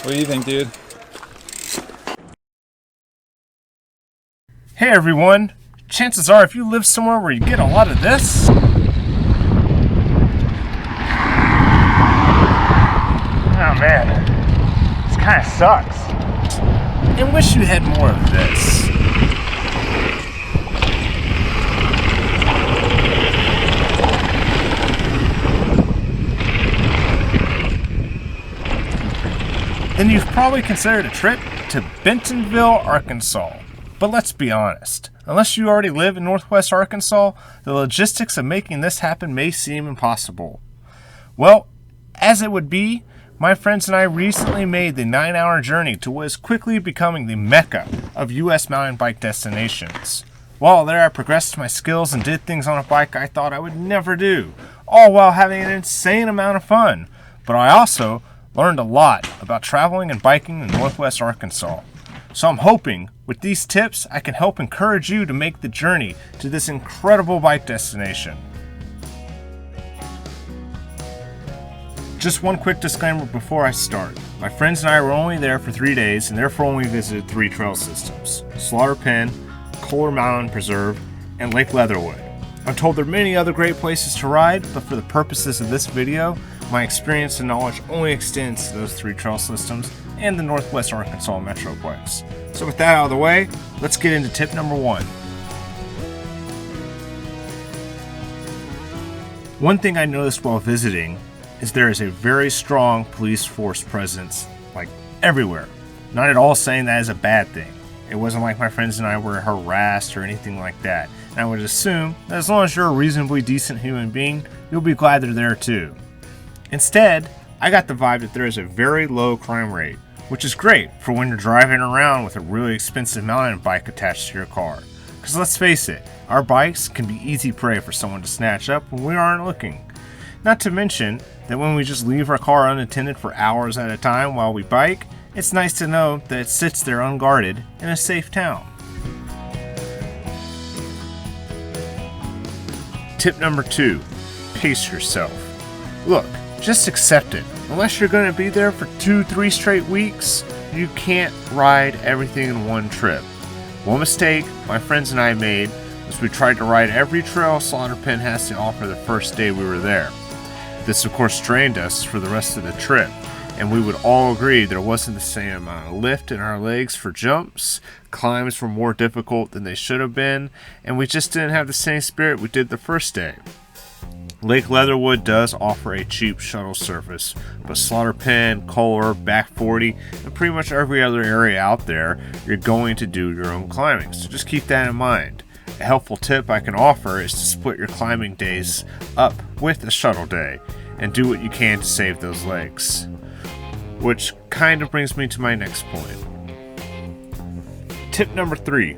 What do you think, dude? Hey everyone! Chances are if you live somewhere where you get a lot of this, oh man, this kind of sucks. And wish you had more of this. Then you've probably considered a trip to Bentonville, Arkansas. But let's be honest, unless you already live in Northwest Arkansas, the logistics of making this happen may seem impossible. Well, as it would be, my friends and I recently made the 9-hour journey to what is quickly becoming the mecca of U.S. mountain bike destinations. While there, I progressed my skills and did things on a bike I thought I would never do, all while having an insane amount of fun. But I also learned a lot about traveling and biking in Northwest Arkansas. So I'm hoping with these tips I can help encourage you to make the journey to this incredible bike destination. Just one quick disclaimer before I start. My friends and I were only there for 3 days and therefore only visited 3 trail systems: Slaughter Pen, Kohler Mountain Preserve, and Lake Leatherwood. I'm told there are many other great places to ride, but for the purposes of this video, my experience and knowledge only extends to those 3 trail systems and the Northwest Arkansas Metroplex. So with that out of the way, let's get into tip number 1. One thing I noticed while visiting is there is a very strong police force presence, like everywhere. Not at all saying that is a bad thing. It wasn't like my friends and I were harassed or anything like that. And I would assume that as long as you're a reasonably decent human being, you'll be glad they're there too. Instead, I got the vibe that there is a very low crime rate, which is great for when you're driving around with a really expensive mountain bike attached to your car. Because let's face it, our bikes can be easy prey for someone to snatch up when we aren't looking. Not to mention that when we just leave our car unattended for hours at a time while we bike, it's nice to know that it sits there unguarded in a safe town. Tip number 2, pace yourself. Look, just accept it. Unless you're going to be there for 2-3 straight weeks, you can't ride everything in one trip. One mistake my friends and I made was we tried to ride every trail Slaughter Pen has to offer the first day we were there. This of course strained us for the rest of the trip, and we would all agree there wasn't the same amount of lift in our legs for jumps, climbs were more difficult than they should have been, and we just didn't have the same spirit we did the first day. Lake Leatherwood does offer a cheap shuttle service, but Slaughter Pen, Kohler, Back 40, and pretty much every other area out there, you're going to do your own climbing, so just keep that in mind. A helpful tip I can offer is to split your climbing days up with a shuttle day, and do what you can to save those legs. Which kind of brings me to my next point. Tip number 3,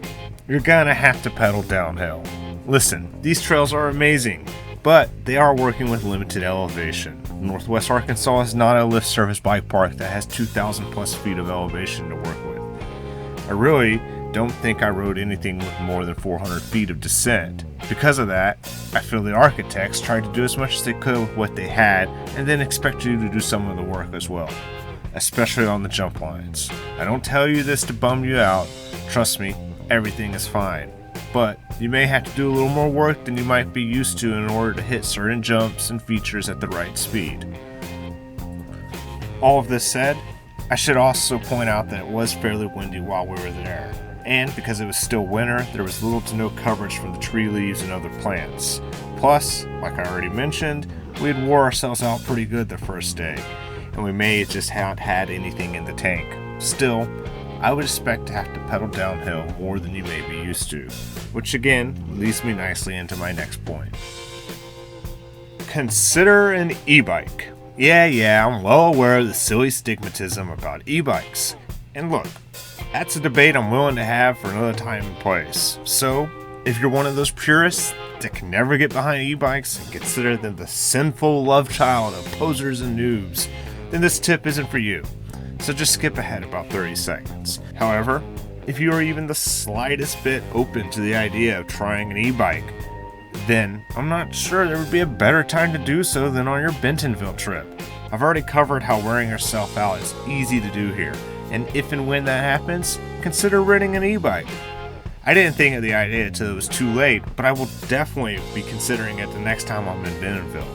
you're gonna have to pedal downhill. Listen, these trails are amazing, but they are working with limited elevation. Northwest Arkansas is not a lift service bike park that has 2,000 plus feet of elevation to work with. I really don't think I rode anything with more than 400 feet of descent. Because of that, I feel the architects tried to do as much as they could with what they had and then expect you to do some of the work as well, especially on the jump lines. I don't tell you this to bum you out, trust me, everything is fine. But you may have to do a little more work than you might be used to in order to hit certain jumps and features at the right speed. All of this said, I should also point out that it was fairly windy while we were there, and because it was still winter, there was little to no coverage from the tree leaves and other plants. Plus, like I already mentioned, we had wore ourselves out pretty good the first day, and we may just haven't had anything in the tank. Still, I would expect to have to pedal downhill more than you may be used to, which again leads me nicely into my next point. Consider an e-bike. Yeah, I'm well aware of the silly stigmatism about e-bikes. And look, that's a debate I'm willing to have for another time and place. So, if you're one of those purists that can never get behind e-bikes and consider them the sinful love child of posers and noobs, then this tip isn't for you. So just skip ahead about 30 seconds. However, if you are even the slightest bit open to the idea of trying an e-bike, then I'm not sure there would be a better time to do so than on your Bentonville trip. I've already covered how wearing yourself out is easy to do here, and if and when that happens, consider renting an e-bike. I didn't think of the idea until it was too late, but I will definitely be considering it the next time I'm in Bentonville.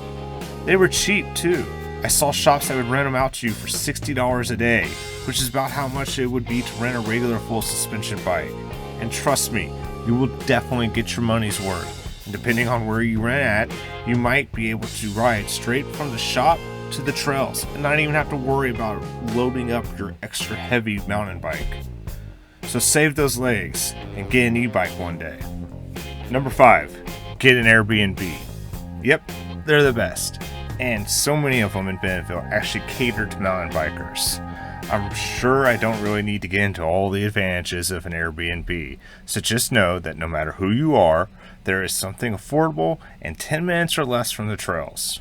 They were cheap too. I saw shops that would rent them out to you for $60 a day, which is about how much it would be to rent a regular full suspension bike. And trust me, you will definitely get your money's worth. And depending on where you rent at, you might be able to ride straight from the shop to the trails and not even have to worry about loading up your extra heavy mountain bike. So save those legs and get an e-bike one day. Number 5, get an Airbnb. Yep, they're the best. And so many of them in Bentonville actually cater to mountain bikers. I'm sure I don't really need to get into all the advantages of an Airbnb, so just know that no matter who you are, there is something affordable and 10 minutes or less from the trails.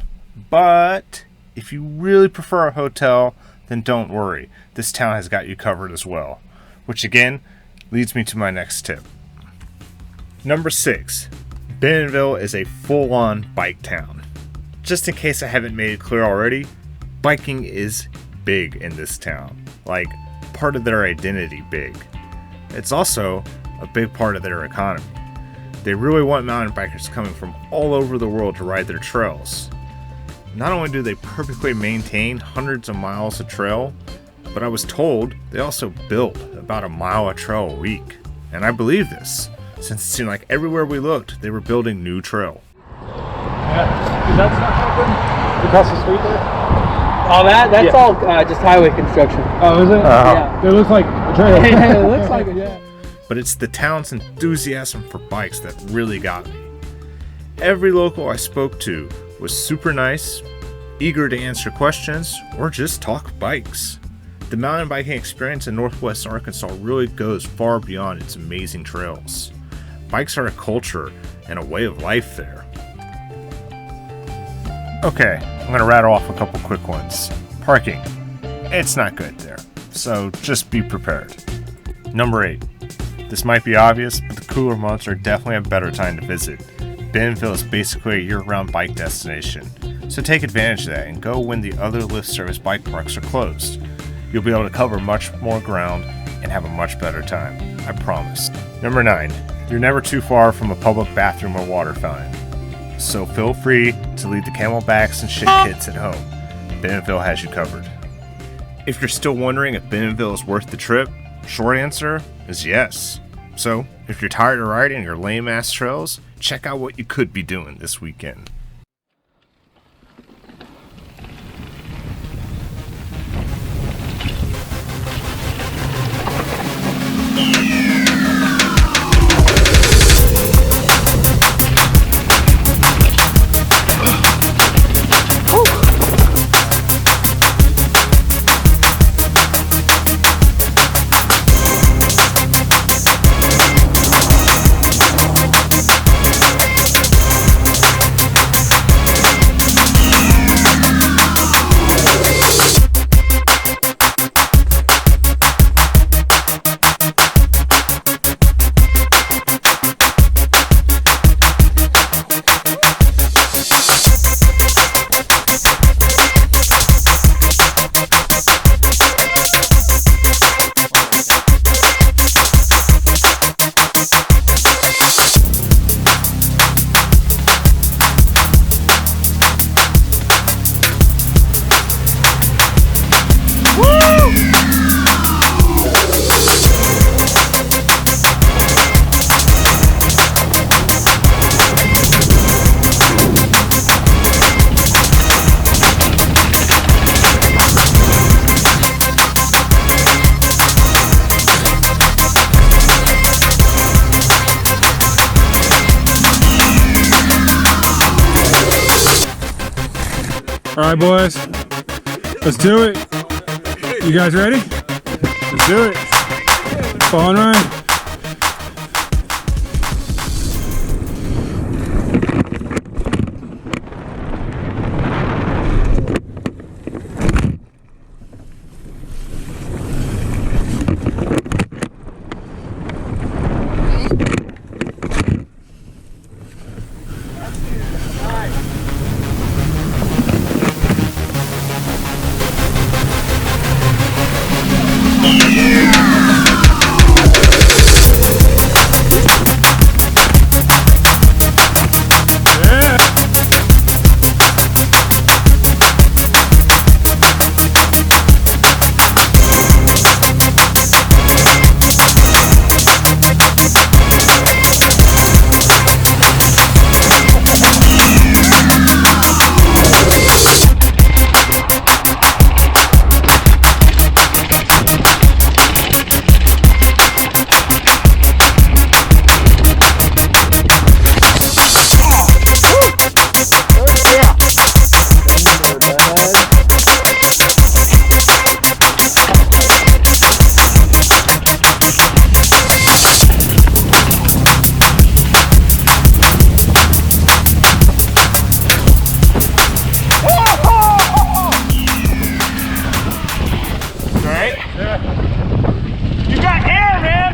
But if you really prefer a hotel, then don't worry, this town has got you covered as well. Which again, leads me to my next tip. Number 6, Bentonville is a full-on bike town. Just in case I haven't made it clear already, biking is big in this town. Like, part of their identity big. It's also a big part of their economy. They really want mountain bikers coming from all over the world to ride their trails. Not only do they perfectly maintain hundreds of miles of trail, but I was told they also build about a mile of trail a week. And I believe this, since it seemed like everywhere we looked, they were building new trail. Yeah, that's not happening across the street there? Oh, that's yeah. all just highway construction. Oh, is it? Yeah. It looks like a trail. Yeah, it looks like it, yeah. But it's the town's enthusiasm for bikes that really got me. Every local I spoke to was super nice, eager to answer questions, or just talk bikes. The mountain biking experience in Northwest Arkansas really goes far beyond its amazing trails. Bikes are a culture and a way of life there. Okay, I'm going to rattle off a couple quick ones. Parking. It's not good there, so just be prepared. Number 8. This might be obvious, but the cooler months are definitely a better time to visit. Bentonville is basically a year-round bike destination, so take advantage of that and go when the other lift service bike parks are closed. You'll be able to cover much more ground and have a much better time, I promise. Number 9. You're never too far from a public bathroom or water fountain, so feel free to leave the camelbacks and shit kits at home. Bentonville has you covered. If you're still wondering if Bentonville is worth the trip, short answer is yes. So, if you're tired of riding your lame-ass trails, check out what you could be doing this weekend. All right, boys, let's do it. You guys ready? Let's do it. Fall and run. Alright? Yeah. You got air, man!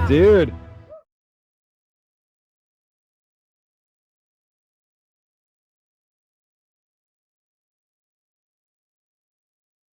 Dude.